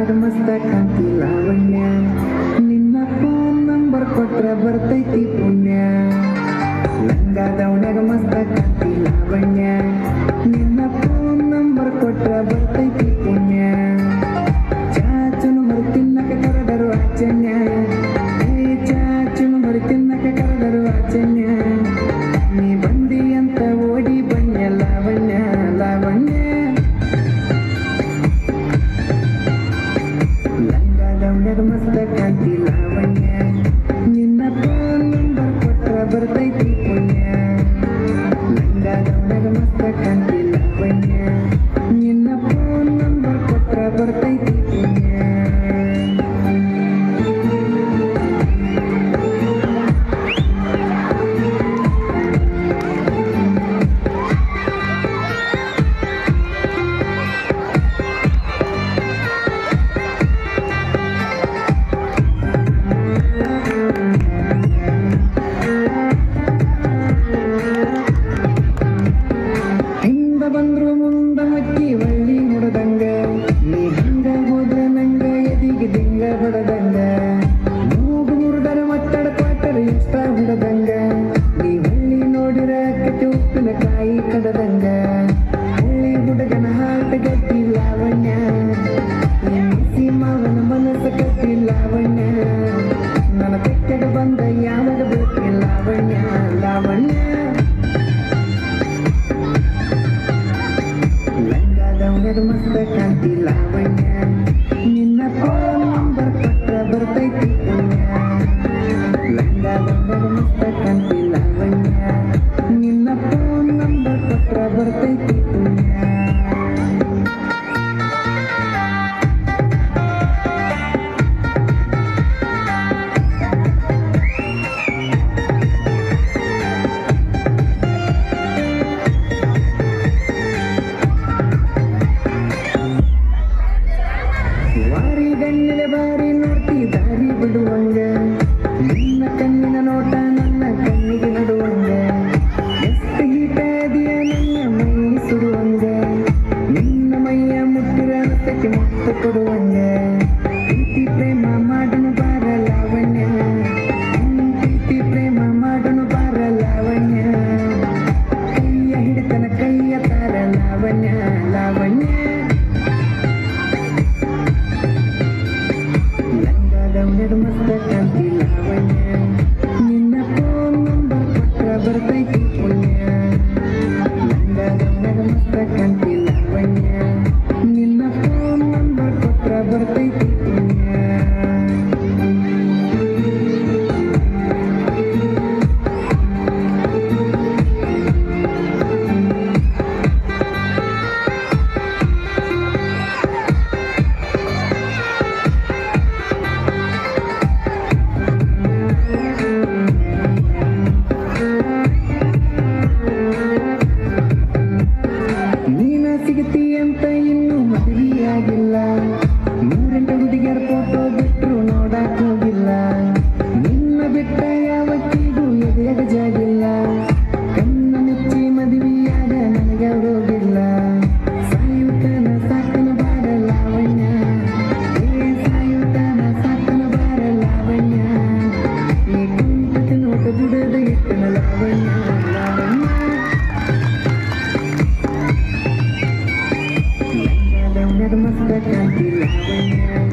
ಲಂಗಾದವನ್ಯಾಗ ಮಸ್ತ ಕಾಂತಿ ಲಾವಣ್ಯ ನಿನ್ನ ಫೋನ್ ನಂಬರ್ ಕೊಟ್ರ ಬರ್ತೈತಿ ಪುಣ್ಯ ಲಂಗಾದವನ್ಯಾಗ ಮಸ್ತ ಕಾಂತಿ ಲಾವಣ್ಯ ನಿನ್ನ ಫೋನ್ ನಂಬರ್ ಕೊಟ್ರ ಬರ್ತೈತಿ ಪುಣ್ಯ ಚಾಚುನು ಮರಿ ತಿನ್ನಕ ಕರೆದರು ಆಚನ್ಯ ಚಾಚುನು ಮರಿ ತಿನ್ನಕ ಕರೆದರು ಆಚನ್ಯ ನೀ ಬಂದಿ ಅಂತ ಓಡಿ ಬನ್ಯ ಲಾವಣ್ಯ ಲಾವಣ್ಯ ಲಂಗಾದವನ್ಯಾಗ ಮಸ್ತ ಕಾಂತಿ ಲಾವಣ್ಯ ನಿನ್ನ ಫೋನ್ ನಂಬರ್ ಕೊಟ್ರ ಬರ್ತೈತಿ ಪುಣ್ಯ ಲಂಗಾದವನ್ಯಾಗ ಮಸ್ತ ಕಾಂತಿ ಲಾವಣ್ಯ ನಿನ್ನ ಫೋನ್ ನಂಬರ್ ಕೊಟ್ರ ಬರ್ತೈತಿ ಪುಣ್ಯ ಬಂದ್ರು ಮುಂದ ಮಕ್ಕಿ ಒಳ್ಳಿ ಮುಡದಂಗ ನೀ ಹಂಗ ಹೋದ್ರ ನಂಗ ಎದಿಗೆ ದಿಂಗ ಬಡದಂಗ ಮೂಗು ಮುರಿದರ ಮತ್ತಡ ಕ್ವಾಟರ್ ಇಷ್ಟ ಹುಡದಂಗ ನೀ ಹಳ್ಳಿ ನೋಡಿರ ಕಟ್ಟಿ ಉಪ್ಪಿನಕಾಯಿ ಕಡದಂಗ ಹಳ್ಳಿ ಹುಡುಗನ ಹಾಟ ಗಟ್ಟಿ ಲಾವಣ್ಯ ಈ ಮಾವನ ಮನಸ್ಸ ಕಟ್ಟಿ ಲಾವಣ್ಯ ನನ್ನ ತೆಕ್ಕಡ ಬಂದ ಯಾವಾಗ ಬೇಕು ಲಾವಣ್ಯ ಲಾವಣ್ಯ ಲಂಗಾದವನ್ಯಾಗ ಮಸ್ತ ಕಾಂತಿ ಲಾವಣ್ಯ ನಿನ್ನ ಫೋನ್ ನಂಬರ್ ಕೊಟ್ರ ಬರ್ತೈತಿ ಪುಣ್ಯ ಲಂಗಾದವನ್ಯಾಗ ಮಸ್ತ ಕಾಂತಿ ಲಾವಣ್ಯ ನಿನ್ನ ಫೋನ್ ನಂಬರ್ ಕೊಟ್ರ ಬರ್ತೈತಿ ಪುಣ್ಯ ವಾರಿ ಗಣ್ಣಿನ ಬಾರಿ ನೋಡ್ತಿ ದಾರಿ ಬಿಡುವಂಗ ನಿನ್ನ ಕಣ್ಣಿನ ನೋಟ ನನ್ನ ಕಣ್ಣಿಗೆ ನಡುವಂಗ ಎಷ್ಟು ಗೀಟಾದಿಯ ನನ್ನ ಮೈ ಸುಡುವಂಗ ನಿನ್ನ ಮೈಯ ಮುಟ್ಟಿರ ಅನಸ್ತಕ್ಕೆ ಮುತ್ತ ಕೊಡುವಂಗ ಪ್ರೀತಿ ಪ್ರೇಮ ಮಾಡನು ಬಾರ ಲಾವಣ್ಯ ಪ್ರೀತಿ ಪ್ರೇಮ ಮಾಡನು ಬಾರ ಲಾವಣ್ಯ ಕೈಯ ಹಿಡಿತನ ಕೈಯ ತಾರ ಲಾವಣ್ಯ ಲಾವಣ್ಯ ಲಂಗಾದವನ್ಯಾಗ ಮಸ್ತ ಕಾಂತಿ ಲಾವಣ್ಯ ನಿನ್ನ ಫೋನ್ ನಂಬರ್ ಕೊಟ್ರ ಬರ್ತೈತಿ ಪುಣ್ಯ ಲಂಗಾದವನ್ಯಾಗ ಮಸ್ತ ಕಾಂತಿ ಲಾವಣ್ಯ ನಿನ್ನ ಫೋನ್ ನಂಬರ್ ಕೊಟ್ರ ಬರ್ತೈತಿ ಪುಣ್ಯ ನೀನ ಸಿಗತಿ ಅಂತ ಇನ್ನೂ ಮದುವೆಯಾಗಿಲ್ಲ ನೂರೆಂಟು ಹುಡುಗಿಯರ ಫೋಟೋ ಬಿಟ್ಟರು ನೋಡಕ್ ಹೋಗಿಲ್ಲ ನಿನ್ನ ಬಿಟ್ಟ ಯಾವತ್ತಿಗೂ ಎದೆಯಾಗ ಜಾಗಿಲ್ಲ ಕಣ್ಣ ಮುಚ್ಚಿ ಮದುವೆಯಾಗ ನನಗೆ ಹೋಗಿಲ್ಲ ಸಾಯುತನ ಸಾಕನ ಬಾರ ಲಾವಣ್ಯ ಸಾಯುತನ ಸಾಕನ ಬಾರ ಲಾವಣ್ಯ ಈ ಕುಂಟದ ನೋಟ ದುಡದ ಇಟ್ಟನ ಲಾವಣ್ಯ ಲಾವಣ್ಯ ಲಂಗಾದವನ್ಯಾಗ ಮಸ್ತ ಕಾಂತಿ ಲಾವಣ್ಯ